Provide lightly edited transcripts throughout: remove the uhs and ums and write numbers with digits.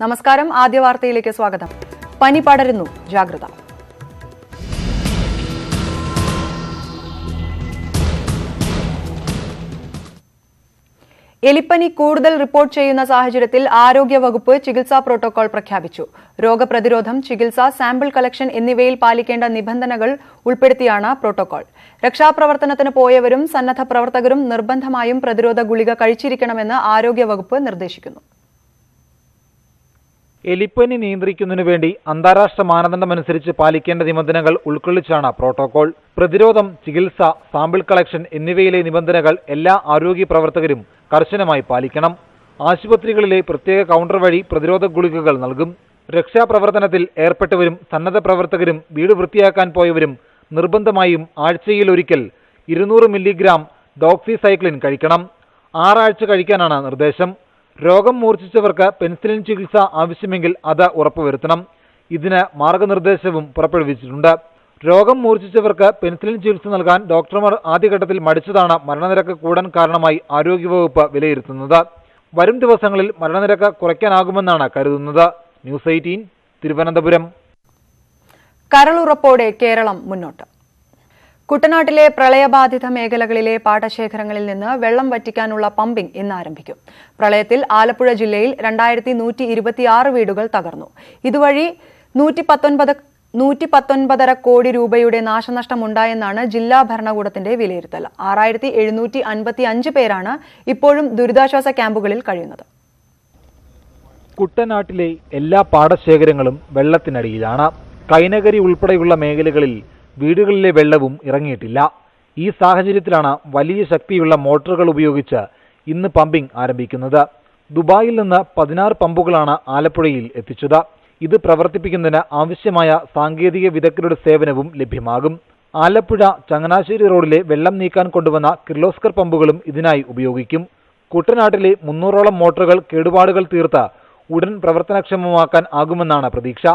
നമസ്കാരം, ആദ്യ വാർത്തയിലേക്ക് സ്വാഗതം. പനി പടരുന്നു, ജാഗ്രത. എലിപ്പനി കൂടുതൽ റിപ്പോർട്ട് ചെയ്യുന്ന സാഹചര്യത്തിൽ ആരോഗ്യവകുപ്പ് ചികിത്സാ പ്രോട്ടോകോൾ പ്രഖ്യാപിച്ചു. രോഗപ്രതിരോധം, ചികിത്സ, സാമ്പിൾ കളക്ഷൻ എന്നിവയിൽ പാലിക്കേണ്ട നിബന്ധനകൾ ഉൾപ്പെടുത്തിയാണ് പ്രോട്ടോകോൾ. രക്ഷാപ്രവർത്തനത്തിന് പോയവരും സന്നദ്ധ പ്രവർത്തകരും നിർബന്ധമായും പ്രതിരോധ ഗുളിക കഴിച്ചിരിക്കണമെന്ന് ആരോഗ്യവകുപ്പ് നിർദ്ദേശിക്കുന്നു. എലിപ്പനി നിയന്ത്രിക്കുന്നതിനു വേണ്ടി അന്താരാഷ്ട്ര മാനദണ്ഡമനുസരിച്ച് പാലിക്കേണ്ട നിബന്ധനകൾ ഉൾക്കൊള്ളിച്ചാണ് പ്രോട്ടോകോൾ. പ്രതിരോധം, ചികിത്സ, സാമ്പിൾ കളക്ഷൻ എന്നിവയിലെ നിബന്ധനകൾ എല്ലാ ആരോഗ്യ പ്രവർത്തകരും കർശനമായി പാലിക്കണം. ആശുപത്രികളിലെ പ്രത്യേക കൗണ്ടർ വഴി പ്രതിരോധ ഗുളികകൾ നൽകും. രക്ഷാപ്രവർത്തനത്തിൽ ഏർപ്പെട്ടവരും സന്നദ്ധ പ്രവർത്തകരും വീട് വൃത്തിയാക്കാൻ പോയവരും നിർബന്ധമായും ആഴ്ചയിലൊരിക്കൽ 200 മില്ലിഗ്രാം ഡോക്സിസൈക്ലിൻ കഴിക്കണം. 6 ആഴ്ച കഴിക്കാനാണ് നിർദ്ദേശം. രോഗം മൂർച്ഛിച്ചവർക്ക് പെൻസിലിൻ ചികിത്സ ആവശ്യമെങ്കിൽ അത് ഉറപ്പുവരുത്തണം. ഇതിന് മാർഗനിർദ്ദേശവും പുറപ്പെടുവിച്ചിട്ടുണ്ട്. രോഗം മൂർച്ഛിച്ചവർക്ക് പെൻസിലിൻ ചികിത്സ നൽകാൻ ഡോക്ടർമാർ ആദ്യഘട്ടത്തിൽ മടിച്ചതാണ് മരണനിരക്ക് കൂടാൻ കാരണമായി ആരോഗ്യവകുപ്പ് വിലയിരുത്തുന്നത്. വരും ദിവസങ്ങളിൽ മരണനിരക്ക് കുറയ്ക്കാനാകുമെന്നാണ് കരുതുന്നത്. ന്യൂസ് 18 തിരുവനന്തപുരം. കരളുറപ്പോടെ കേരളം മുന്നോട്ട്. കുട്ടനാട്ടിലെ പ്രളയബാധിത മേഖലകളിലെ പാടശേഖരങ്ങളിൽ നിന്ന് വെള്ളം വറ്റിക്കാനുള്ള പമ്പിംഗ് ഇന്ന് ആരംഭിക്കും. പ്രളയത്തിൽ ആലപ്പുഴ ജില്ലയിൽ 2126 വീടുകൾ തകർന്നു. ഇതുവഴി 119.5 കോടി രൂപയുടെ നാശനഷ്ടമുണ്ടായെന്നാണ് ജില്ലാ ഭരണകൂടത്തിന്റെ വിലയിരുത്തൽ. 6755 പേരാണ് ഇപ്പോഴും ദുരിതാശ്വാസ ക്യാമ്പുകളിൽ കഴിയുന്നത്. കുട്ടനാട്ടിലെ എല്ലാ പാടശേഖരങ്ങളും വെള്ളത്തിനടിയിലാണ്. കൈനകരി ഉൾപ്പെടെയുള്ള മേഖലകളിൽ വീടുകളിലെ വെള്ളവും ഇറങ്ങിയിട്ടില്ല. ഈ സാഹചര്യത്തിലാണ് വലിയ ശക്തിയുള്ള മോട്ടോറുകൾ ഉപയോഗിച്ച് ഇന്ന് പമ്പിംഗ് ആരംഭിക്കുന്നത്. ദുബായിൽ നിന്ന് 16 പമ്പുകളാണ് ആലപ്പുഴയിൽ എത്തിച്ചത്. ഇത് പ്രവർത്തിപ്പിക്കുന്നതിന് ആവശ്യമായ സാങ്കേതിക വിദഗ്ധരുടെ സേവനവും ലഭ്യമാകും. ആലപ്പുഴ ചങ്ങനാശ്ശേരി റോഡിലെ വെള്ളം നീക്കാൻ കൊണ്ടുവന്ന കിർലോസ്കർ പമ്പുകളും ഇതിനായി ഉപയോഗിക്കും. കുട്ടനാട്ടിലെ 300ഓളം മോട്ടോറുകൾ കേടുപാടുകൾ തീർത്ത് ഉടൻ പ്രവർത്തനക്ഷമമാക്കാൻ ആകുമെന്നാണ് പ്രതീക്ഷ.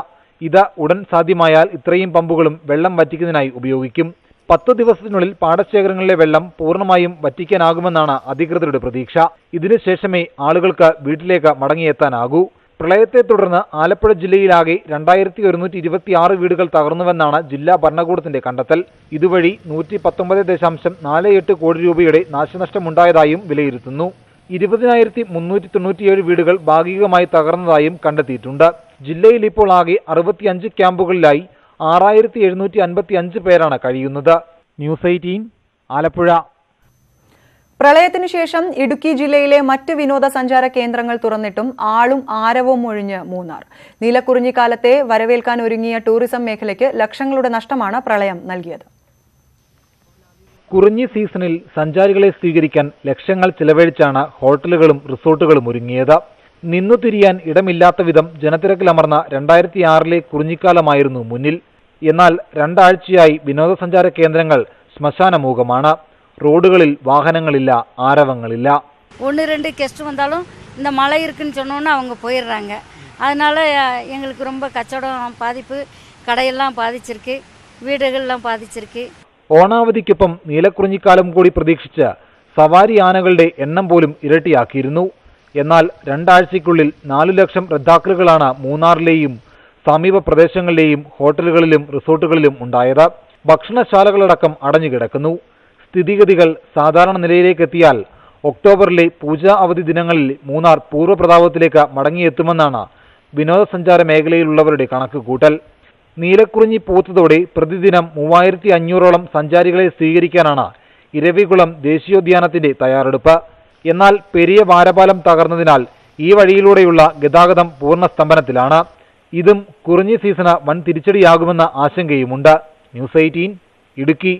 ഇത് ഉടൻ സാധ്യമായാൽ ഇത്രയും പമ്പുകളും വെള്ളം വറ്റിക്കുന്നതിനായി ഉപയോഗിക്കും. 10 ദിവസത്തിനുള്ളിൽ പാടശേഖരങ്ങളിലെ വെള്ളം പൂർണ്ണമായും വറ്റിക്കാനാകുമെന്നാണ് അധികൃതരുടെ പ്രതീക്ഷ. ഇതിനുശേഷമേ ആളുകൾക്ക് വീട്ടിലേക്ക് മടങ്ങിയെത്താനാകൂ. പ്രളയത്തെ തുടർന്ന് ആലപ്പുഴ ജില്ലയിലാകെ 2126 വീടുകൾ തകർന്നുവെന്നാണ് ജില്ലാ ഭരണകൂടത്തിന്റെ കണ്ടെത്തൽ. ഇതുവഴി 119.48 കോടി രൂപയുടെ നാശനഷ്ടമുണ്ടായതായും വിലയിരുത്തുന്നു. 20,397 വീടുകൾ ഭാഗികമായി തകർന്നതായും കണ്ടെത്തിയിട്ടുണ്ട്. ജില്ലയിൽ ഇപ്പോൾ ആകെ 65 ക്യാമ്പുകളിലായി 6755 പേരാണ് കഴിയുന്നത്. ന്യൂസ് 18 ആലപ്പുഴ. പ്രളയത്തിനു ശേഷം ഇടുക്കി ജില്ലയിലെ മറ്റ് വിനോദസഞ്ചാര കേന്ദ്രങ്ങൾ തുറന്നിട്ടും ആളും ആരവവും ഒഴിഞ്ഞ് മൂന്നാർ. നീലക്കുറിഞ്ഞിക്കാലത്തെ വരവേൽക്കാൻ ഒരുങ്ങിയ ടൂറിസം മേഖലയ്ക്ക് ലക്ഷങ്ങളുടെ നഷ്ടമാണ് പ്രളയം നൽകിയത്. കുറിഞ്ഞി സീസണിൽ സഞ്ചാരികളെ സ്വീകരിക്കാൻ ലക്ഷങ്ങൾ ചിലവഴിച്ചാണ് ഹോട്ടലുകളും റിസോർട്ടുകളും ഒരുങ്ങിയത്. നിന്നുതിരിയാൻ ഇടമില്ലാത്ത വിധം ജനത്തിരക്കിലമർന്ന 2006 കുറിഞ്ഞിക്കാലമായിരുന്നു മുന്നിൽ. എന്നാൽ 2 ആഴ്ചയായി വിനോദസഞ്ചാര കേന്ദ്രങ്ങൾ ശ്മശാനമൂകമാണ്. റോഡുകളിൽ വാഹനങ്ങളില്ല, ആരവങ്ങളില്ല. 1-2 கெஸ்ட் வந்தாலும் இந்த மழை இருக்குன்னு சொன்னோன்னா அவங்க போயிடுறாங்க. அதனால எங்களுக்கு ரொம்ப கச்சவடம் பாதிப்பு, கடையெல்லாம் பாதிச்சிருக்கு, വീടുകളെല്ലാം ബാധിച്ചിരിക്കും. ഓണാവധിക്കൊപ്പം നീലക്കുറിഞ്ഞിക്കാലം കൂടി പ്രതീക്ഷിച്ച് സവാരി ആനകളുടെ എണ്ണം പോലും ഇരട്ടിയാക്കിയിരുന്നു. എന്നാൽ 2 ആഴ്ചയ്ക്കുള്ളിൽ 4 ലക്ഷം റദ്ദാക്കലുകളാണ് മൂന്നാറിലെയും സമീപ പ്രദേശങ്ങളിലെയും ഹോട്ടലുകളിലും റിസോർട്ടുകളിലും ഉണ്ടായത്. ഭക്ഷണശാലകളടക്കം അടഞ്ഞുകിടക്കുന്നു. സ്ഥിതിഗതികൾ സാധാരണ നിലയിലേക്കെത്തിയാൽ ഒക്ടോബറിലെ പൂജാ അവധി ദിനങ്ങളിൽ മൂന്നാർ പൂർവ്വപ്രതാപത്തിലേക്ക് മടങ്ങിയെത്തുമെന്നാണ് വിനോദസഞ്ചാര മേഖലയിലുള്ളവരുടെ കണക്കുകൂട്ടൽ. നീലക്കുറിഞ്ഞി പൂത്തതോടെ പ്രതിദിനം 3500ഓളം സഞ്ചാരികളെ സ്വീകരിക്കാനാണ് ഇരവികുളം ദേശീയോദ്യാനത്തിന്റെ തയ്യാറെടുപ്പ്. എന്നാൽ പെരിയ വാരപാലം തകർന്നതിനാൽ ഈ വഴിയിലൂടെയുള്ള ഗതാഗതം പൂർണ്ണ സ്തംഭനത്തിലാണ്. ഇതും കുറിഞ്ഞി സീസണ് വൻ തിരിച്ചടിയാകുമെന്ന ആശങ്കയുമുണ്ട്. ന്യൂസ് 18 ഇടുക്കി.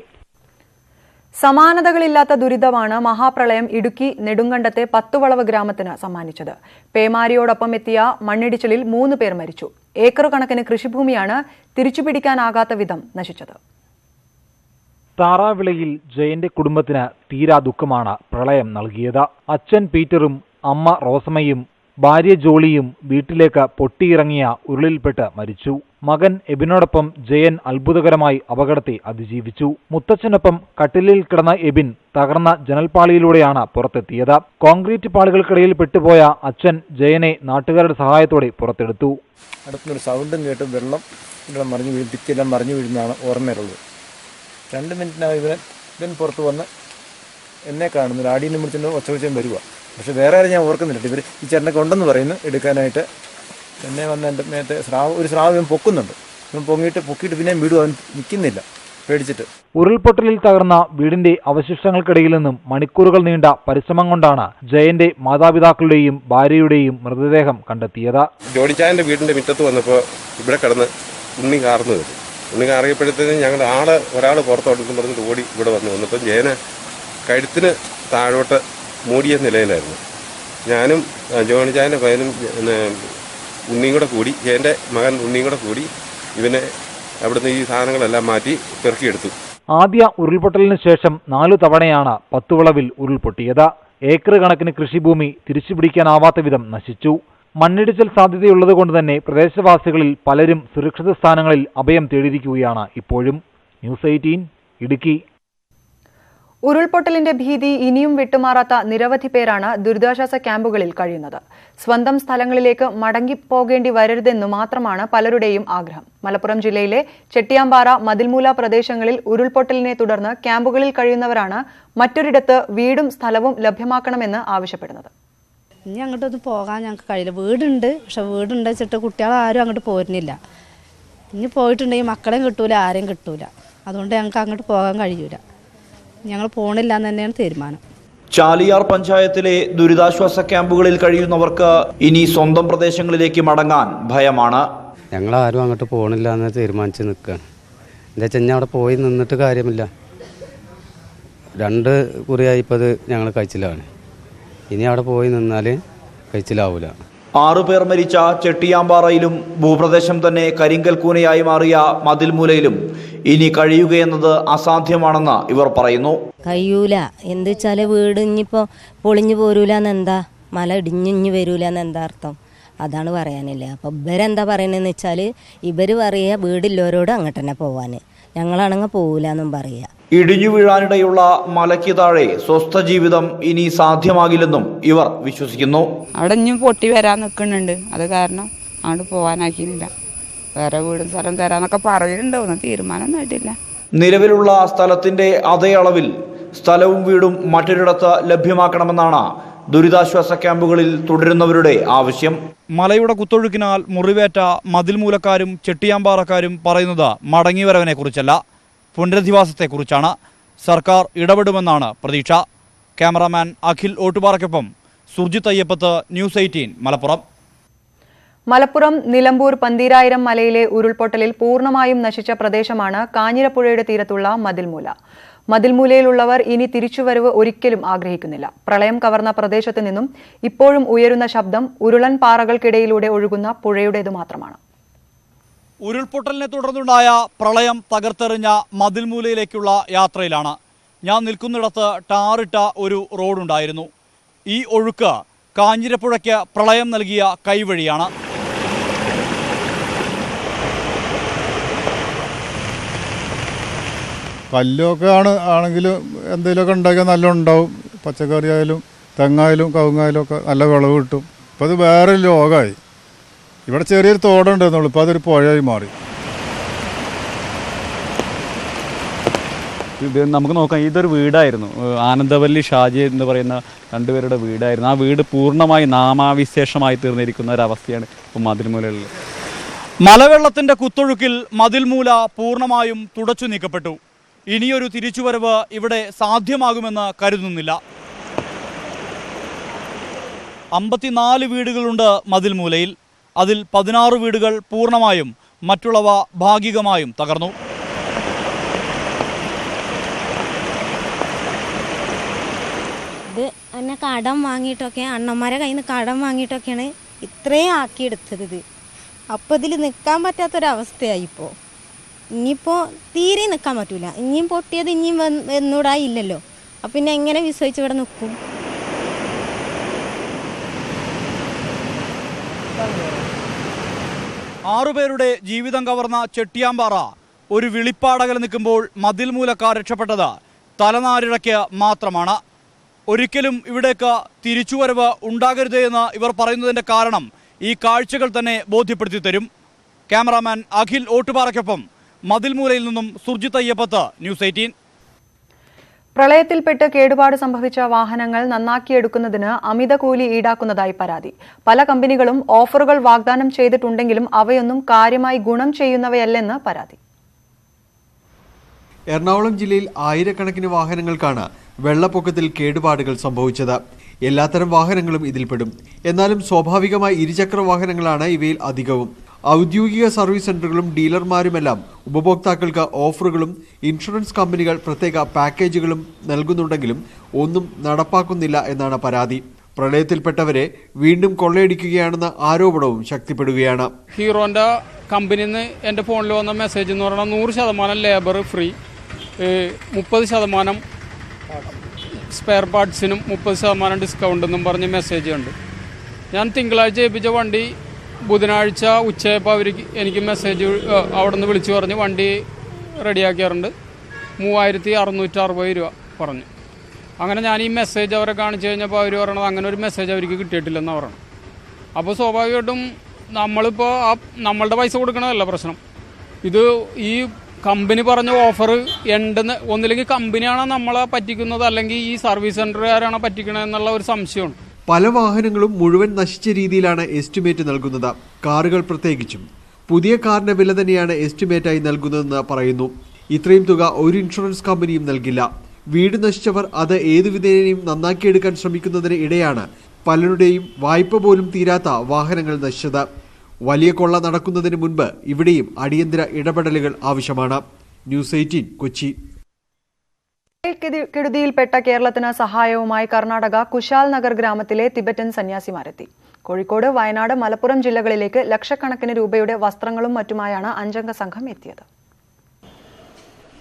സമാനതകളില്ലാത്ത ദുരിതമാണ് മഹാപ്രളയം ഇടുക്കി നെടുങ്കണ്ടത്തെ 10 വളവ് ഗ്രാമത്തിന് സമ്മാനിച്ചത്. പേമാരിയോടൊപ്പം എത്തിയ മണ്ണിടിച്ചിലിൽ 3 പേർ മരിച്ചു. ഏക്കർ കണക്കിന് കൃഷിഭൂമിയാണ് തിരിച്ചുപിടിക്കാനാകാത്ത വിധം നശിച്ചത്. താറാവിളയിൽ ജയന്റെ കുടുംബത്തിന് തീരാ ദുഃഖമാണ് പ്രളയം നൽകിയത്. അച്ഛൻ പീറ്ററും അമ്മ റോസമ്മയും ഭാര്യ ജോളിയും വീട്ടിലേക്ക് പൊട്ടിയിറങ്ങിയ ഉരുളിൽപ്പെട്ട് മരിച്ചു. മകൻ എബിനോടൊപ്പം ജയൻ അത്ഭുതകരമായി അപകടത്തെ അതിജീവിച്ചു. മുത്തച്ഛനൊപ്പം കട്ടിലിൽ കിടന്ന എബിൻ തകർന്ന ജനൽപ്പാളിയിലൂടെയാണ് പുറത്തെത്തിയത്. കോൺക്രീറ്റ് പാളികൾക്കിടയിൽ പെട്ടുപോയ അച്ഛൻ ജയനെ നാട്ടുകാരുടെ സഹായത്തോടെ പുറത്തെടുത്തു. അടുത്തൊരു സൗണ്ടും കേട്ട് വെള്ളം മറിഞ്ഞു വീഴും, ഭിത്തിയെല്ലാം മറിഞ്ഞു വീഴുന്നതാണ് ഓർമ്മയുള്ളത്. 2 മിനിറ്റിനകം ഇവൻ പുറത്ത് വന്ന് എന്നെ കാണുന്നു, ഒരു ആടീനെ വിളിച്ചുകൊണ്ട് ഒച്ചവച്ചയും വരിക. പക്ഷേ വേറെ ആരും ഞാൻ ഓർക്കുന്നില്ല. ഇവർ ഈ ചേട്ടനൊക്കെ ഉണ്ടെന്ന് പറയുന്നു എടുക്കാനായിട്ട്. എന്നെ വന്ന് എൻ്റെ മേത്തെ ഒരു സ്രാവ് ഇവൻ പൊക്കുന്നുണ്ട്. ഇവൻ പൊക്കിയിട്ട് പിന്നെയും വീടും അവൻ നിൽക്കുന്നില്ല പേടിച്ചിട്ട്. ഉരുൾപൊട്ടലിൽ തകർന്ന വീടിന്റെ അവശിഷ്ടങ്ങൾക്കിടയിൽ നിന്നും മണിക്കൂറുകൾ നീണ്ട പരിശ്രമം കൊണ്ടാണ് ജയന്റെ മാതാപിതാക്കളുടെയും ഭാര്യയുടെയും മൃതദേഹം കണ്ടെത്തിയത്. ജോണിച്ചായൻ്റെ വീടിന്റെ മുറ്റത്ത് വന്നപ്പോൾ ഇവിടെ കിടന്ന് ഉണ്ണി കാർന്നു വരും. ഉണ്ണി കാറിയപ്പോഴത്തേനും ഞങ്ങൾ ഒരാൾ പുറത്തോട്ടെന്ന് പറഞ്ഞിട്ട് ഓടി ഇവിടെ വന്നപ്പോൾ ജയന് കഴുത്തിന് താഴോട്ട് മൂടിയ നിലയിലായിരുന്നു. ഞാനും ജോണിച്ചായൻ്റെ പയ്യനും ഉണ്ണിയും കൂടെ കൂടി, ജയൻ്റെ മകൻ ഉണ്ണിയും കൂടെ കൂടി ഇവനെ അവിടുന്ന് ഈ സാധനങ്ങളെല്ലാം മാറ്റി പെറുക്കിയെടുത്തു. ആദ്യ ഉരുൾപൊട്ടലിന് ശേഷം 4 തവണയാണ് പത്തുവിളവിൽ ഉരുൾപൊട്ടിയത്. ഏക്കർ കണക്കിന് കൃഷിഭൂമി തിരിച്ചുപിടിക്കാനാവാത്ത വിധം നശിച്ചു. മണ്ണിടിച്ചിൽ സാധ്യതയുള്ളതുകൊണ്ട് തന്നെ പ്രദേശവാസികളിൽ പലരും സുരക്ഷിത സ്ഥാനങ്ങളിൽ അഭയം തേടിയിരിക്കുകയാണ് ഇപ്പോഴും. ന്യൂസ് 18 ഇടുക്കി. ഉരുൾപൊട്ടലിന്റെ ഭീതി ഇനിയും വിട്ടുമാറാത്ത നിരവധി പേരാണ് ദുരിതാശ്വാസ ക്യാമ്പുകളിൽ കഴിയുന്നത്. സ്വന്തം സ്ഥലങ്ങളിലേക്ക് മടങ്ങിപ്പോകേണ്ടി വരരുതെന്നു മാത്രമാണ് പലരുടെയും ആഗ്രഹം. മലപ്പുറം ജില്ലയിലെ ചെട്ടിയാമ്പാറ, മതിൽമൂല പ്രദേശങ്ങളിൽ ഉരുൾപൊട്ടലിനെ തുടർന്ന് ക്യാമ്പുകളിൽ കഴിയുന്നവരാണ് മറ്റൊരിടത്ത് വീടും സ്ഥലവും ലഭ്യമാക്കണമെന്ന് ആവശ്യപ്പെടുന്നത്. ഇനി അങ്ങോട്ടൊന്നും പോകാൻ ഞങ്ങൾക്ക് കഴിയില്ല. വീടുണ്ട്, പക്ഷെ വീടുണ്ട് വെച്ചിട്ട് കുട്ടികളാരും അങ്ങോട്ട് പോരുന്നില്ല. ഇനി പോയിട്ടുണ്ടെങ്കിൽ മക്കളെയും കിട്ടൂല, ആരെയും കിട്ടൂല. അതുകൊണ്ട് ഞങ്ങൾക്ക് അങ്ങോട്ട് പോകാൻ കഴിയൂല. ഞങ്ങൾ പോണില്ല എന്ന് തന്നെയാണ് തീരുമാനം. ചാലിയാർ പഞ്ചായത്തിലെ ദുരിതാശ്വാസ ക്യാമ്പുകളിൽ കഴിയുന്നവർക്ക് ഇനി സ്വന്തം പ്രദേശങ്ങളിലേക്ക് മടങ്ങാൻ ഭയമാണ്. ഞങ്ങളാരും അങ്ങോട്ട് പോകണില്ല എന്ന് തീരുമാനിച്ച് നിൽക്കുകയാണ്. എന്താ വെച്ചാൽ അവിടെ പോയി നിന്നിട്ട് കാര്യമില്ല. 2 കുറിയായി ഇപ്പോൾ ഞങ്ങൾ കഴിച്ചിലാണ്. ഇനി അവിടെ പോയി നിന്നാൽ കഴിച്ചിലാവൂല. 6 പേർ മരിച്ച ചെട്ടിയാമ്പാറയിലും ഭൂപ്രദേശം തന്നെ കരിങ്കൽ കൂനയായി മാറിയ മതിൽമൂലയിലും ഇനി കഴിയുകയെന്നത് അസാധ്യമാണെന്ന് ഇവർ പറയുന്നു. കഴിയൂല. എന്ത് വെച്ചാൽ വീട് ഇനിയിപ്പോൾ പൊളിഞ്ഞു പോരൂല എന്നെന്താ, മല ഇടിഞ്ഞു വരൂല എന്നെന്താ അർത്ഥം? അതാണ് പറയാനില്ല. അപ്പോൾ ഇവരെന്താ പറയുന്നതെന്ന് വെച്ചാൽ ഇവർ പറയുക വീടില്ലവരോട് അങ്ങോട്ട് തന്നെ പോവാൻ, ഞങ്ങളാണെങ്കിൽ പോവില്ല എന്നും പറയുക. ഇടിഞ്ഞു വീഴാനിടയുള്ള മലയ്ക്ക് താഴെ സ്വസ്ഥ ജീവിതം ഇനി സാധ്യമാകില്ലെന്നും ഇവർ വിശ്വസിക്കുന്നു. അവിടെ ഇനിയും പൊട്ടി വരാൻ നിൽക്കുന്നുണ്ട്. അത് കാരണം അങ്ങോട്ട് പോകാനാക്കിയില്ല. വേറെ വീടും സ്ഥലം തരാന്നൊക്കെ പറയുന്നുണ്ടോ, തീരുമാനമൊന്നും ആയിട്ടില്ല. നിലവിലുള്ള സ്ഥലത്തിന്റെ അതേ അളവിൽ സ്ഥലവും വീടും മറ്റൊരിടത്ത് ലഭ്യമാക്കണമെന്നാണ് ദുരിതാശ്വാസ ക്യാമ്പുകളിൽ തുടരുന്നവരുടെ ആവശ്യം. മലയുടെ കുത്തൊഴുക്കിനാൽ മുറിവേറ്റ മതിൽമൂലക്കാരും ചെട്ടിയാമ്പാറക്കാരും പറയുന്നത് മടങ്ങിവരവിനെ കുറിച്ചല്ല, പുനരധിവാസത്തെക്കുറിച്ചാണ്. സർക്കാർ ഇടപെടുമെന്നാണ് പ്രതീക്ഷ. ക്യാമറാമാൻ അഖിൽ ഓട്ടുപാറയ്ക്കൊപ്പം സുർജിത്ത് അയ്യപ്പത്ത്, ന്യൂസ് 18 മലപ്പുറം. മലപ്പുറം നിലമ്പൂർ പന്തീരായിരം മലയിലെ ഉരുൾപൊട്ടലിൽ പൂർണ്ണമായും നശിച്ച പ്രദേശമാണ് കാഞ്ഞിരപ്പുഴയുടെ തീരത്തുള്ള മതിൽമൂല. മതിൽമൂലയിലുള്ളവർ ഇനി തിരിച്ചുവരവ് ഒരിക്കലും ആഗ്രഹിക്കുന്നില്ല. പ്രളയം കവർന്ന പ്രദേശത്തു നിന്നും ഇപ്പോഴും ഉയരുന്ന ശബ്ദം ഉരുളൻ പാറകൾക്കിടയിലൂടെ ഒഴുകുന്ന പുഴയുടേതു മാത്രമാണ്. ഉരുൾപൊട്ടലിനെ തുടർന്നുണ്ടായ പ്രളയം തകർത്തെറിഞ്ഞ മതിൽമൂലയിലേക്കുള്ള യാത്രയിലാണ്. ഞാൻ നിൽക്കുന്നിടത്ത് ടാറിട്ട ഒരു റോഡുണ്ടായിരുന്നു. ഈ ഒഴുക്ക് കാഞ്ഞിരപ്പുഴയ്ക്ക് പ്രളയം നൽകിയ കൈവഴിയാണ്. കല്ലൊക്കെ ആണെങ്കിലും എന്തെങ്കിലുമൊക്കെ ഉണ്ടാക്കിയാൽ നല്ല ഉണ്ടാവും. പച്ചക്കറി ആയാലും തെങ്ങായാലും കവുങ്ങായാലും ഒക്കെ നല്ല വിളവ് കിട്ടും. ഇപ്പം അത് വേറെ ലോകമായി. ഇവിടെ ചെറിയൊരു തോടുണ്ടായിരുന്നുള്ളൂ, ഇപ്പോൾ അതൊരു പുഴയായി മാറി. ഇത് നമുക്ക് നോക്കാം. ഇതൊരു വീടായിരുന്നു, ആനന്ദവല്ലി ഷാജി എന്ന് പറയുന്ന 2 പേരുടെ വീടായിരുന്നു. ആ വീട് പൂർണ്ണമായി നാമാവിശേഷമായി തീർന്നിരിക്കുന്ന ഒരവസ്ഥയാണ് ഇപ്പോൾ മതിൽമൂലയിൽ. മലവെള്ളത്തിൻ്റെ കുത്തൊഴുക്കിൽ മതിൽമൂല പൂർണ്ണമായും തുടച്ചു നീക്കപ്പെട്ടു. ഇനിയൊരു തിരിച്ചുവരവ് ഇവിടെ സാധ്യമാകുമെന്ന് കരുതുന്നില്ല. 54 വീടുകളുണ്ട് മതിൽമൂലയിൽ. അതിൽ 16 വീടുകൾ പൂർണ്ണമായും മറ്റുള്ളവ ഭാഗികമായും തകർന്നു. ഇത് എന്നെ കടം വാങ്ങിയിട്ടൊക്കെ, അണ്ണന്മാരെ കയ്യിൽ നിന്ന് കടം വാങ്ങിയിട്ടൊക്കെയാണ് ഇത്രയും ആക്കിയെടുത്തത്. ഇത് അപ്പോൾ ഇതിൽ നിൽക്കാൻ പറ്റാത്തൊരവസ്ഥയായി. ഇപ്പോൾ ഇനിയിപ്പോൾ തീരെ നിൽക്കാൻ പറ്റൂല. ഇനിയും പൊട്ടിയത് ഇനിയും വന്നൂടായില്ലല്ലോ. അപ്പം പിന്നെ എങ്ങനെ വിശ്വസിച്ച് ഇവിടെ നിൽക്കും? 6 പേരുടെ ജീവിതം കവർന്ന ചെട്ടിയാമ്പാറ ഒരു വിളിപ്പാടകൽ നിൽക്കുമ്പോൾ മതിൽ മൂലക്കാർ രക്ഷപ്പെട്ടത് തലനാരിഴയ്ക്ക് മാത്രമാണ്. ഒരിക്കലും ഇവിടേക്ക് തിരിച്ചുവരവ് ഉണ്ടാകരുതേ എന്ന് ഇവർ പറയുന്നതിൻ്റെ കാരണം ഈ കാഴ്ചകൾ തന്നെ ബോധ്യപ്പെടുത്തി തരും. ക്യാമറാമാൻ അഖിൽ ഓട്ടുപാറയ്ക്കൊപ്പം മതിൽമൂലയിൽ നിന്നും സുർജിത്ത് അയ്യപ്പത്ത്, ന്യൂസ് 18. പ്രളയത്തിൽപ്പെട്ട് കേടുപാട് സംഭവിച്ച വാഹനങ്ങൾ നന്നാക്കിയെടുക്കുന്നതിന് അമിത കൂലി ഈടാക്കുന്നതായി പരാതി. പല കമ്പനികളും ഓഫറുകൾ വാഗ്ദാനം ചെയ്തിട്ടുണ്ടെങ്കിലും അവയൊന്നും കാര്യമായി ഗുണം ചെയ്യുന്നവയല്ലെന്ന് പരാതി. എറണാകുളം ജില്ലയിൽ ആയിരക്കണക്കിന് വാഹനങ്ങൾക്കാണ് വെള്ളപ്പൊക്കത്തിൽ കേടുപാടുകൾ സംഭവിച്ചത്. എല്ലാത്തരം വാഹനങ്ങളും ഇതിൽപ്പെടും. എന്നാലും സ്വാഭാവികമായി ഇരുചക്ര വാഹനങ്ങളാണ് ഇവയിൽ അധികവും. ഔദ്യോഗിക സർവീസ് സെന്ററുകളും ഡീലർമാരുമെല്ലാം ഉപഭോക്താക്കൾക്ക് ഓഫറുകളും ഇൻഷുറൻസ് കമ്പനികൾ പ്രത്യേക പാക്കേജുകളും നൽകുന്നുണ്ടെങ്കിലും ഒന്നും നടപ്പാക്കുന്നില്ല എന്നാണ് പരാതി. പ്രളയത്തിൽപ്പെട്ടവരെ വീണ്ടും കൊള്ളയടിക്കുകയാണെന്ന ആരോപണവും ശക്തിപ്പെടുകയാണ്. ഹീറോൻ്റെ കമ്പനിയിൽ നിന്ന് എൻ്റെ ഫോണിൽ വന്ന മെസ്സേജ് എന്ന് പറഞ്ഞാൽ 100% ലേബർ ഫ്രീ, 30% സ്പെയർ പാർട്സിനും 30% ഡിസ്കൗണ്ട് എന്നും പറഞ്ഞ് മെസ്സേജ് ഉണ്ട്. ഞാൻ തിങ്കളാഴ്ച ഏൽപ്പിച്ച വണ്ടി ബുധനാഴ്ച ഉച്ചയപ്പോൾ എനിക്ക് മെസ്സേജ് അവിടെ നിന്ന് വിളിച്ചു പറഞ്ഞ് വണ്ടി റെഡിയാക്കിയാറുണ്ട്, 3660 രൂപ പറഞ്ഞു. അങ്ങനെ ഞാൻ ഈ മെസ്സേജ് അവരെ കാണിച്ചു കഴിഞ്ഞപ്പോൾ അവർ പറയണത് അങ്ങനെ ഒരു മെസ്സേജ് അവർക്ക് കിട്ടിയിട്ടില്ലെന്ന് പറയണം. അപ്പോൾ സ്വാഭാവികമായിട്ടും നമ്മളിപ്പോൾ നമ്മളുടെ പൈസ കൊടുക്കണതല്ല പ്രശ്നം. ഇത് ഈ കമ്പനി പറഞ്ഞ ഓഫർ ഉണ്ടെന്ന് ഒന്നില്ലെങ്കിൽ കമ്പനിയാണോ നമ്മളെ പറ്റിക്കുന്നത്, അല്ലെങ്കിൽ ഈ സർവീസ് സെൻ്ററുകാരാണോ പറ്റിക്കണത് എന്നുള്ള ഒരു സംശയമാണ്. പല വാഹനങ്ങളും മുഴുവൻ നശിച്ച രീതിയിലാണ് എസ്റ്റിമേറ്റ് നൽകുന്നത്. കാറുകൾ പ്രത്യേകിച്ചും. പുതിയ കാറിന്റെ വില തന്നെയാണ് എസ്റ്റിമേറ്റായി നൽകുന്നതെന്ന് പറയുന്നു. ഇത്രയും തുക ഒരു ഇൻഷുറൻസ് കമ്പനിയും നൽകില്ല. വീട് നശിച്ചവർ അത് ഏതു വിധേനയും നന്നാക്കിയെടുക്കാൻ ശ്രമിക്കുന്നതിന് ഇടെയാണ് പലരുടെയും വായ്പ പോലും തീരാത്ത വാഹനങ്ങൾ നശിച്ചത്. വലിയ കൊള്ള നടക്കുന്നതിന് മുൻപ് ഇവിടെയും അടിയന്തര ഇടപെടലുകൾ ആവശ്യമാണ്. ന്യൂസ് 18 കൊച്ചി. കെടുതിയിൽപ്പെട്ട കേരളത്തിന് സഹായവുമായി കർണാടക കുശാൽ നഗർ ഗ്രാമത്തിലെ തിബറ്റൻ സന്യാസിമാരെത്തി. കോഴിക്കോട്, വയനാട്, മലപ്പുറം ജില്ലകളിലേക്ക് ലക്ഷക്കണക്കിന് രൂപയുടെ വസ്ത്രങ്ങളും മറ്റുമായാണ് 5-അംഗ സംഘം എത്തിയത്.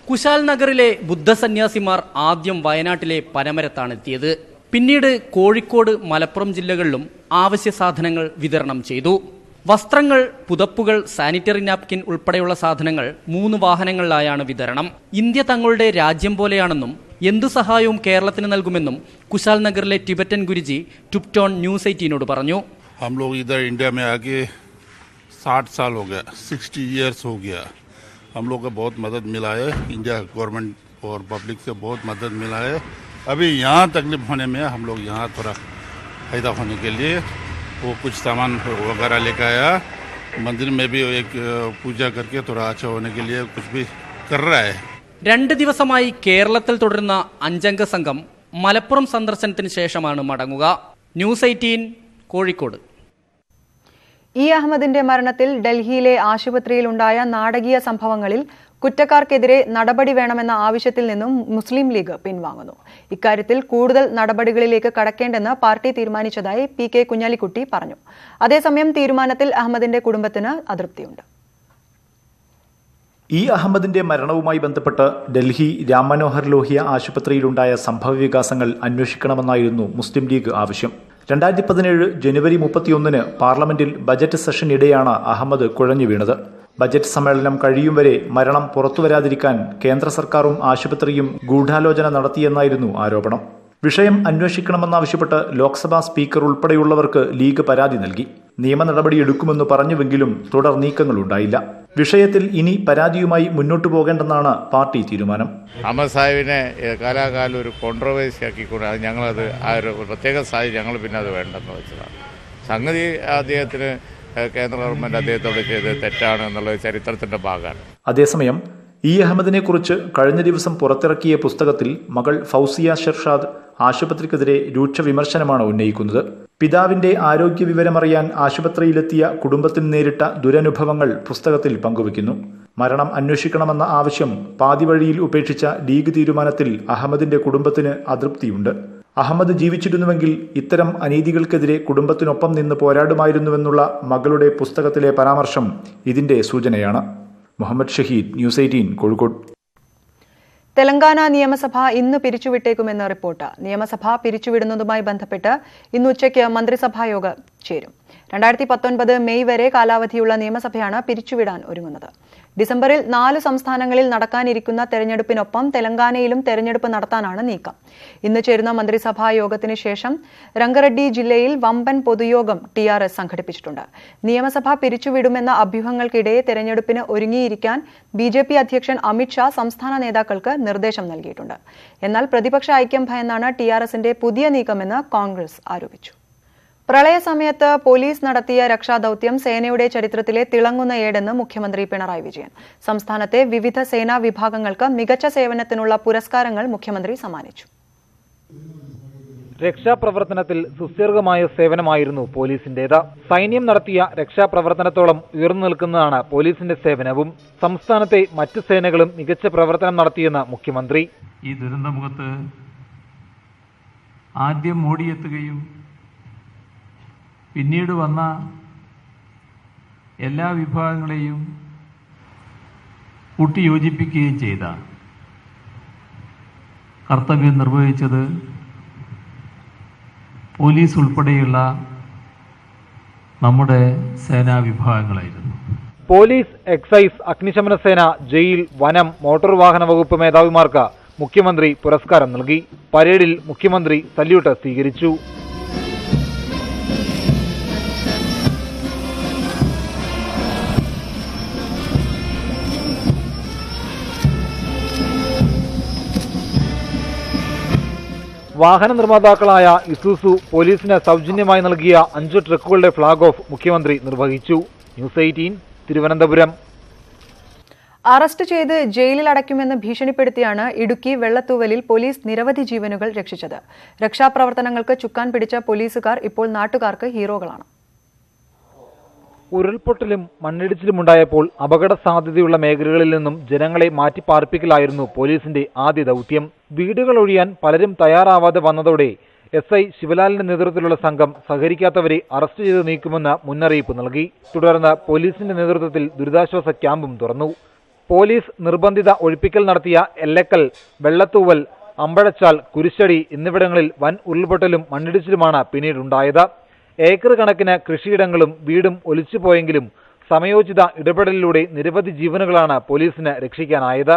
കുശാൽ നഗറിലെ ബുദ്ധസന്യാസിമാർ ആദ്യം വയനാട്ടിലെ പനമരത്താണ് എത്തിയത്. പിന്നീട് കോഴിക്കോട്, മലപ്പുറം ജില്ലകളിലും ആവശ്യ സാധനങ്ങൾ വിതരണം ചെയ്തു. വസ്ത്രങ്ങൾ, പുതപ്പുകൾ, സാനിറ്ററി നാപ്കിൻ ഉൾപ്പെടെയുള്ള സാധനങ്ങൾ 3 വാഹനങ്ങളിലായാണ് വിതരണം. ഇന്ത്യ തങ്ങളുടെ രാജ്യം പോലെയാണെന്നും എന്തു സഹായവും കേരളത്തിന് നൽകുമെന്നും കുശാൽ നഗറിലെ ടിബറ്റൻ ഗുരുജി ടുപ്റ്റോൺ ന്യൂസ് 18 പറഞ്ഞു. हम लोग इधर इंडिया में आके 60 साल हो गया, 60 इयर्स हो गया. हम लोग को बहुत मदद मिला है, इंडिया गवर्नमेंट और पब्लिक से बहुत मदद मिला है. अभी यहाँ तकलीफ होने में हम लोग यहाँ थोड़ा फायदा होने के लिए वो कुछ सामान वगैरह लेकर आया. मंदिर में भी एक पूजा करके थोड़ा अच्छा होने के लिए कुछ भी कर रहा है. 2 ദിവസമായി കേരളത്തിൽ തുടരുന്ന 5-അംഗ സംഘം മലപ്പുറം സന്ദർശനത്തിന് ശേഷമാണ് മടങ്ങുക. ന്യൂസ് 18 കോഴിക്കോട്. ഇ അഹമ്മദിന്റെ മരണത്തിൽ ഡൽഹിയിലെ ആശുപത്രിയിലുണ്ടായ നാടകീയ സംഭവങ്ങളിൽ കുറ്റക്കാർക്കെതിരെ നടപടി വേണമെന്ന ആവശ്യത്തിൽ നിന്നും മുസ്ലിം ലീഗ് പിൻവാങ്ങുന്നു. ഇക്കാര്യത്തിൽ കൂടുതൽ നടപടികളിലേക്ക് കടക്കേണ്ടെന്ന് പാർട്ടി തീരുമാനിച്ചതായി PK കുഞ്ഞാലിക്കുട്ടി പറഞ്ഞു. അതേസമയം തീരുമാനത്തിൽ അഹമ്മദിന്റെ കുടുംബത്തിന് അതൃപ്തിയുണ്ട്. ഇ അഹമ്മദിന്റെ മരണവുമായി ബന്ധപ്പെട്ട് ഡൽഹി രാം മനോഹർ ലോഹിയ ആശുപത്രിയിലുണ്ടായ സംഭവവികാസങ്ങൾ അന്വേഷിക്കണമെന്നായിരുന്നു മുസ്ലിം ലീഗ് ആവശ്യം. 2017 ജനുവരി 31 പാർലമെന്റിൽ ബജറ്റ് സെഷനിടെയാണ് അഹമ്മദ് കുഴഞ്ഞു വീണത്. ബജറ്റ് സമ്മേളനം കഴിയും വരെ മരണം പുറത്തുവരാതിരിക്കാൻ കേന്ദ്ര സർക്കാരും ആശുപത്രിയും ഗൂഢാലോചന നടത്തിയെന്നായിരുന്നു ആരോപണം. വിഷയം അന്വേഷിക്കണമെന്നാവശ്യപ്പെട്ട് ലോക്സഭാ സ്പീക്കർ ഉൾപ്പെടെയുള്ളവർക്ക് ലീഗ് പരാതി നൽകി. നിയമ നടപടിയെടുക്കുമെന്ന് പറഞ്ഞുവെങ്കിലും തുടർ നീക്കങ്ങളുണ്ടായില്ല. വിഷയത്തിൽ ഇനി പരാതിയുമായി മുന്നോട്ടു പോകേണ്ടെന്നാണ് പാർട്ടി തീരുമാനം. അഹമ്മദ് സാഹിബിനെ കാലാകാലം ഒരു കോൺട്രവേഴ്സി ആക്കിക്കൊണ്ട് ഞങ്ങളത് ആ ഒരു പ്രത്യേക സാഹചര്യം ഞങ്ങൾ പിന്നെ അത് വേണ്ടെന്ന് വെച്ചതാണ്. സംഗതി അദ്ദേഹത്തിന് കേന്ദ്ര ഗവൺമെന്റ് അദ്ദേഹത്തോട് ചെയ്ത് തെറ്റാണ് എന്നുള്ളത് ചരിത്രത്തിന്റെ ഭാഗമാണ്. അതേസമയം ഇ അഹമ്മദിനെ കുറിച്ച് കഴിഞ്ഞ ദിവസം പുറത്തിറക്കിയ പുസ്തകത്തിൽ മകൾ ഫൗസിയ ഷെർഷാദ് ആശുപത്രിക്കെതിരെ രൂക്ഷ വിമർശനമാണ് ഉന്നയിക്കുന്നത്. പിതാവിന്റെ ആരോഗ്യ വിവരമറിയാൻ ആശുപത്രിയിലെത്തിയ കുടുംബത്തിന് നേരിട്ട ദുരനുഭവങ്ങൾ പുസ്തകത്തിൽ പങ്കുവയ്ക്കുന്നു. മരണം അന്വേഷിക്കണമെന്ന ആവശ്യം പാതിവഴിയിൽ ഉപേക്ഷിച്ച ലീഗ് തീരുമാനത്തിൽ അഹമ്മദിന്റെ കുടുംബത്തിന് അതൃപ്തിയുണ്ട്. അഹമ്മദ് ജീവിച്ചിരുന്നുവെങ്കിൽ ഇത്തരം അനീതികൾക്കെതിരെ കുടുംബത്തിനൊപ്പം നിന്ന് പോരാടുമായിരുന്നുവെന്നുള്ള മകളുടെ പുസ്തകത്തിലെ പരാമർശം ഇതിന്റെ സൂചനയാണ്. മുഹമ്മദ് ഷഹീദ്, ന്യൂസ് 18 കോഴിക്കോട്. തെലങ്കാന നിയമസഭ ഇന്ന് പിരിച്ചുവിട്ടേക്കുമെന്ന് റിപ്പോർട്ട്. നിയമസഭ പിരിച്ചുവിടുന്നതുമായി ബന്ധപ്പെട്ട് ഇന്ന് ഉച്ചയ്ക്ക് മന്ത്രിസഭാ യോഗം ചേരും. 2019 മെയ് വരെ കാലാവധിയുള്ള നിയമസഭയാണ് പിരിച്ചുവിടാൻ ഒരുങ്ങുന്നത്. ഡിസംബറിൽ 4 സംസ്ഥാനങ്ങളിൽ നടക്കാനിരിക്കുന്ന തെരഞ്ഞെടുപ്പിനൊപ്പം തെലങ്കാനയിലും തെരഞ്ഞെടുപ്പ് നടത്താനാണ് നീക്കം. ഇന്ന് ചേരുന്ന മന്ത്രിസഭാ യോഗത്തിന് ശേഷം രംഗറെഡ്ഡി ജില്ലയിൽ വമ്പൻ പൊതുയോഗം TRS സംഘടിപ്പിച്ചിട്ടുണ്ട്. നിയമസഭ പിരിച്ചുവിടുമെന്ന അഭ്യൂഹങ്ങൾക്കിടെ തെരഞ്ഞെടുപ്പിന് ഒരുങ്ങിയിരിക്കാൻ BJP അധ്യക്ഷൻ അമിത് ഷാ സംസ്ഥാന നേതാക്കൾക്ക് നിർദ്ദേശം നൽകിയിട്ടുണ്ട്. എന്നാൽ പ്രതിപക്ഷ ഐക്യം ഭയന്നാണ് TRSന്റെ പുതിയ നീക്കമെന്ന് കോൺഗ്രസ് ആരോപിച്ചു. പ്രളയസമയത്ത് പോലീസ് നടത്തിയ രക്ഷാദൌത്യം സേനയുടെ ചരിത്രത്തിലെ തിളങ്ങുന്ന ഏടെന്ന് മുഖ്യമന്ത്രി പിണറായി വിജയൻ. സംസ്ഥാനത്തെ വിവിധ സേനാ വിഭാഗങ്ങൾക്ക് മികച്ച സേവനത്തിനുള്ള പുരസ്കാരങ്ങൾ മുഖ്യമന്ത്രി സമ്മാനിച്ചു. രക്ഷാപ്രവർത്തനത്തിൽ സുസ്ഥിരമായ സേവനമായിരുന്നു പോലീസിന്റേത്. സൈന്യം നടത്തിയ രക്ഷാപ്രവർത്തനത്തോളം ഉയർന്നു നിൽക്കുന്നതാണ് പോലീസിന്റെ സേവനവും. സംസ്ഥാനത്തെ മറ്റ് സേനകളും മികച്ച പ്രവർത്തനം നടത്തിയെന്ന് മുഖ്യമന്ത്രി. ഈ ദുരന്തമുഖത്ത് ആദ്യം ഓടിയെത്തുകയും പിന്നീട് വന്ന എല്ലാ വിഭാഗങ്ങളെയും കൂട്ടിയോജിപ്പിക്കുകയും ചെയ്ത കർത്തവ്യം നിർവഹിച്ചത് പോലീസ് ഉൾപ്പെടെയുള്ള നമ്മുടെ സേനാ വിഭാഗങ്ങളായിരുന്നു. പോലീസ്, എക്സൈസ്, അഗ്നിശമന സേന, ജയിൽ, വനം, മോട്ടോർ വാഹന വകുപ്പ് മേധാവിമാർക്ക് മുഖ്യമന്ത്രി പുരസ്കാരം നൽകി. പരേഡിൽ മുഖ്യമന്ത്രി സല്യൂട്ട് സ്വീകരിച്ചു. വാഹന നിർമ്മാതാക്കളായ ഇസൂസു പോലീസിന് സൗജന്യമായി നൽകിയ 5 ട്രക്കുകളുടെ ഫ്ളാഗ് ഓഫ് മുഖ്യമന്ത്രി നിർവഹിച്ചു. ന്യൂസ് 18 തിരുവനന്തപുരം. അറസ്റ്റ് ചെയ്ത് ജയിലിൽ അടയ്ക്കുമെന്ന് ഭീഷണിപ്പെടുത്തിയാണ് ഇടുക്കി വെള്ളത്തൂവലിൽ പോലീസ് നിരവധി ജീവനുകൾ രക്ഷിച്ചത്. രക്ഷാപ്രവർത്തനങ്ങൾക്ക് ചുക്കാൻ പിടിച്ച പോലീസുകാർ ഇപ്പോൾ നാട്ടുകാർക്ക് ഹീറോകളാണ്. ഉരുൾപൊട്ടലും മണ്ണിടിച്ചിലുമുണ്ടായപ്പോൾ അപകട സാധ്യതയുള്ള മേഖലകളിൽ നിന്നും ജനങ്ങളെ മാറ്റിപ്പാർപ്പിക്കലായിരുന്നു പോലീസിന്റെ ആദ്യ ദൗത്യം. വീടുകൾ ഒഴിയാൻ പലരും തയ്യാറാവാതെ വന്നതോടെ SI ശിവലാലിന്റെ നേതൃത്വത്തിലുള്ള സംഘം സഹകരിക്കാത്തവരെ അറസ്റ്റ് ചെയ്ത് നീക്കുമെന്ന് മുന്നറിയിപ്പ് നൽകി. തുടർന്ന് പോലീസിന്റെ നേതൃത്വത്തിൽ ദുരിതാശ്വാസ ക്യാമ്പും തുറന്നു. പോലീസ് നിർബന്ധിത ഒഴിപ്പിക്കൽ നടത്തിയ എല്ലക്കൽ, വെള്ളത്തൂവൽ, അമ്പഴച്ചാൽ, കുരിശടി എന്നിവിടങ്ങളിൽ വൻ ഉരുൾപൊട്ടലും മണ്ണിടിച്ചിലുമാണ് പിന്നീടുണ്ടായത്. ഏക്കർ കണക്കിന് കൃഷിയിടങ്ങളും വീടും ഒലിച്ചുപോയെങ്കിലും സമയോചിത ഇടപെടലിലൂടെ നിരവധി ജീവനുകളാണ് പോലീസിന് രക്ഷിക്കാനായത്.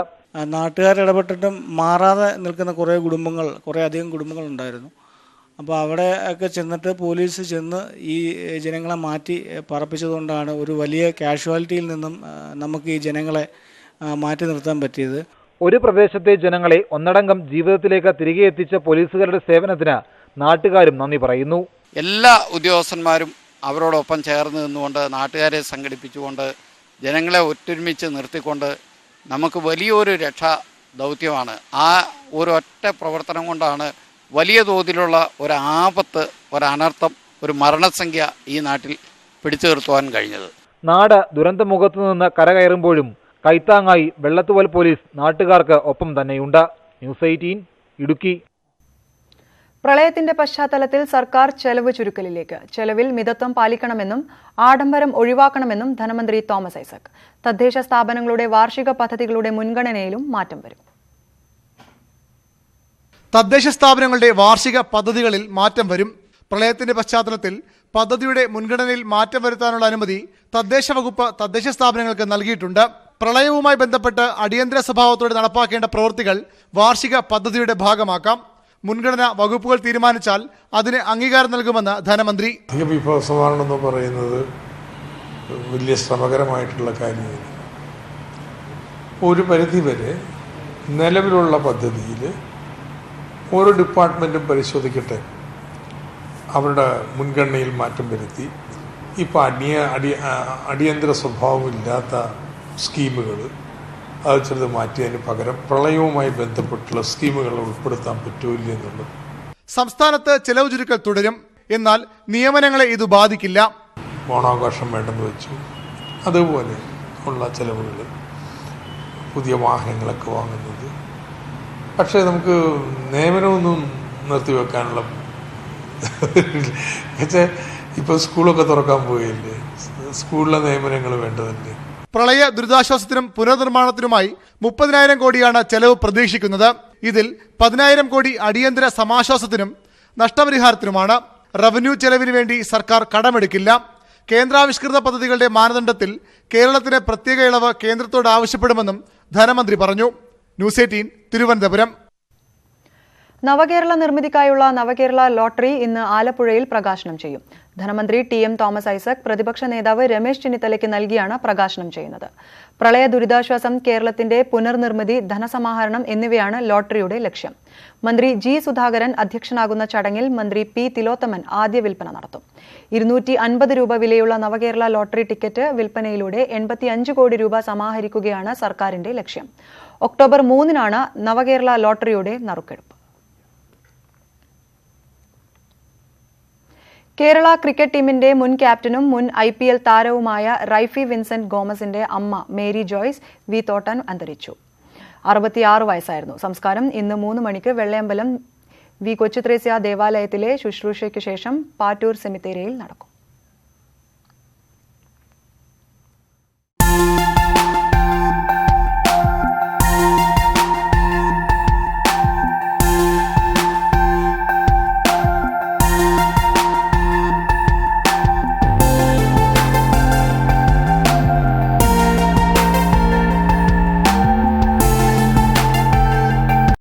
നാട്ടുകാർ ഇടപെട്ടിട്ടും മാറാതെ നിൽക്കുന്ന കുറേ അധികം കുടുംബങ്ങൾ ഉണ്ടായിരുന്നു. അപ്പോൾ അവിടെ ഒക്കെ ചെന്നിട്ട് പോലീസ് ചെന്ന് ഈ ജനങ്ങളെ മാറ്റി പാർപ്പിച്ചതുകൊണ്ടാണ് ഒരു വലിയ കാഷ്വാലിറ്റിയിൽ നിന്നും നമുക്ക് ഈ ജനങ്ങളെ മാറ്റി നിർത്താൻ പറ്റിയത്. ഒരു പ്രദേശത്തെ ജനങ്ങളെ ഒന്നടങ്കം ജീവിതത്തിലേക്ക് തിരികെ എത്തിച്ച പോലീസുകാരുടെ സേവനത്തിന് നാട്ടുകാരും നന്ദി പറയുന്നു. എല്ലാ ഉദ്യോഗസ്ഥന്മാരും അവരോടൊപ്പം ചേർന്ന് നിന്നുകൊണ്ട് നാട്ടുകാരെ സംഘടിപ്പിച്ചുകൊണ്ട് ജനങ്ങളെ ഒത്തൊരുമിച്ച് നിർത്തിക്കൊണ്ട് നമുക്ക് വലിയൊരു രക്ഷാ ദൗത്യമാണ്. ആ ഒരൊറ്റ പ്രവർത്തനം കൊണ്ടാണ് വലിയ തോതിലുള്ള ഒരു ആപത്ത്, ഒരു അനർത്ഥം, ഒരു മരണസംഖ്യ ഈ നാട്ടിൽ പിടിച്ചു നിർത്തുവാൻ കഴിഞ്ഞത്. നാട് ദുരന്തമുഖത്തു നിന്ന് കരകയറുമ്പോഴും കൈത്താങ്ങായി വെള്ളത്തൂവൽ പോലീസ് നാട്ടുകാർക്ക് ഒപ്പം തന്നെയുണ്ട്. ന്യൂസ് 18 ഇടുക്കി. പ്രളയത്തിന്റെ പശ്ചാത്തലത്തിൽ സർക്കാർ ചെലവ് ചുരുക്കലിലേക്ക്. ചെലവിൽ മിതത്വം പാലിക്കണമെന്നും ആഡംബരം ഒഴിവാക്കണമെന്നും ധനമന്ത്രി തോമസ് ഐസക്. തദ്ദേശ സ്ഥാപനങ്ങളുടെ വാർഷിക പദ്ധതികളുടെ മുൻഗണനയിലും മാറ്റം വരും. തദ്ദേശ സ്ഥാപനങ്ങളുടെ വാർഷിക പദ്ധതികളിൽ മാറ്റം വരും. പ്രളയത്തിന്റെ പശ്ചാത്തലത്തിൽ പദ്ധതിയുടെ മുൻഗണനയിൽ മാറ്റം വരുത്താനുള്ള അനുമതി തദ്ദേശ വകുപ്പ് തദ്ദേശ സ്ഥാപനങ്ങൾക്ക് നൽകിയിട്ടുണ്ട്. പ്രളയവുമായി ബന്ധപ്പെട്ട് അടിയന്തര സ്വഭാവത്തോടെ നടപ്പാക്കേണ്ട പ്രവൃത്തികൾ വാർഷിക പദ്ധതിയുടെ ഭാഗമാക്കാം. മുൻഗണന വകുപ്പുകൾ തീരുമാനിച്ചാൽ അതിന് അംഗീകാരം നൽകുമെന്ന് ധനമന്ത്രി. അധിക വിഭവ സമാഹരണം എന്ന് പറയുന്നത് വലിയ ശ്രമകരമായിട്ടുള്ള കാര്യമാണ്. ഒരു പരിധിവരെ നിലവിലുള്ള പദ്ധതിയിൽ ഓരോ ഡിപ്പാർട്ട്മെൻറ്റും പരിശോധിക്കട്ടെ, അവരുടെ മുൻഗണനയിൽ മാറ്റം വരുത്തി ഇപ്പോൾ അടിയന്തര സ്വഭാവമില്ലാത്ത സ്കീമുകൾ അത് ചിലത് മാറ്റിയതിന് പകരം പ്രളയവുമായി ബന്ധപ്പെട്ടുള്ള സ്കീമുകൾ ഉൾപ്പെടുത്താൻ പറ്റൂല്ല എന്നുള്ളത്. സംസ്ഥാനത്ത് ചെലവ് ചുരുക്കൽ തുടരും. എന്നാൽ നിയമനങ്ങളെ ഇത് ബാധിക്കില്ല. ഓണാഘോഷം വേണ്ടെന്ന് വെച്ചു, അതുപോലെ ഉള്ള ചെലവുകൾ, പുതിയ വാഹനങ്ങളൊക്കെ വാങ്ങുന്നത്. പക്ഷേ നമുക്ക് നിയമനമൊന്നും നിർത്തിവെക്കാനുള്ള പക്ഷേ ഇപ്പോൾ സ്കൂളൊക്കെ തുറക്കാൻ പോയില്ലേ, സ്കൂളിലെ നിയമനങ്ങൾ വേണ്ടതല്ലേ. പ്രളയ ദുരിതാശ്വാസത്തിനും പുനർനിർമ്മാണത്തിനുമായി 30,000 കോടിയാണ് ചെലവ് പ്രതീക്ഷിക്കുന്നത്. ഇതിൽ 10,000 കോടി അടിയന്തര സമാശ്വാസത്തിനും നഷ്ടപരിഹാരത്തിനുമാണ്. റവന്യൂ ചെലവിന് വേണ്ടി സർക്കാർ കടമെടുക്കില്ല. കേന്ദ്രാവിഷ്കൃത പദ്ധതികളുടെ മാനദണ്ഡത്തിൽ കേരളത്തിന് പ്രത്യേക ഇളവ് കേന്ദ്രത്തോട് ആവശ്യപ്പെടുമെന്നും ധനമന്ത്രി പറഞ്ഞു. ന്യൂസ് 18 തിരുവനന്തപുരം. നവകേരള നിർമ്മിതിക്കായുള്ള നവകേരള ലോട്ടറി ഇന്ന് ആലപ്പുഴയിൽ പ്രകാശനം ചെയ്യും. ധനമന്ത്രി TM തോമസ് ഐസക് പ്രതിപക്ഷ നേതാവ് രമേശ് ചെന്നിത്തലയ്ക്ക് നൽകിയാണ് പ്രകാശനം ചെയ്യുന്നത്. പ്രളയ ദുരിതാശ്വാസം, കേരളത്തിന്റെ പുനർനിർമ്മിതി, ധനസമാഹരണം എന്നിവയാണ് ലോട്ടറിയുടെ ലക്ഷ്യം. മന്ത്രി G സുധാകരൻ അധ്യക്ഷനാകുന്ന ചടങ്ങിൽ മന്ത്രി P തിലോത്തമൻ ആദ്യ വിൽപ്പന നടത്തും. 250 രൂപ വിലയുള്ള നവകേരള ലോട്ടറി ടിക്കറ്റ് വിൽപ്പനയിലൂടെ 85 കോടി രൂപ സമാഹരിക്കുകയാണ് സർക്കാരിന്റെ ലക്ഷ്യം. ഒക്ടോബർ 3-നാണ് നവകേരള ലോട്ടറിയുടെ നറുക്കെടുപ്പ്. കേരള ക്രിക്കറ്റ് ടീമിന്റെ മുൻ ക്യാപ്റ്റനും മുൻ IPL താരവുമായ റൈഫി വിൻസെന്റ് ഗോമസിന്റെ അമ്മ മേരി ജോയ്സ് വി തോട്ടൻ അന്തരിച്ചു. 66 വയസ്സായിരുന്നു. സംസ്കാരം ഇന്ന് 3 മണിക്ക് വെള്ളയമ്പലം വി കൊച്ചുത്രേസ്യ ദേവാലയത്തിലെ ശുശ്രൂഷയ്ക്ക് ശേഷം പാറ്റൂർ സെമിത്തേരിയിൽ നടക്കും.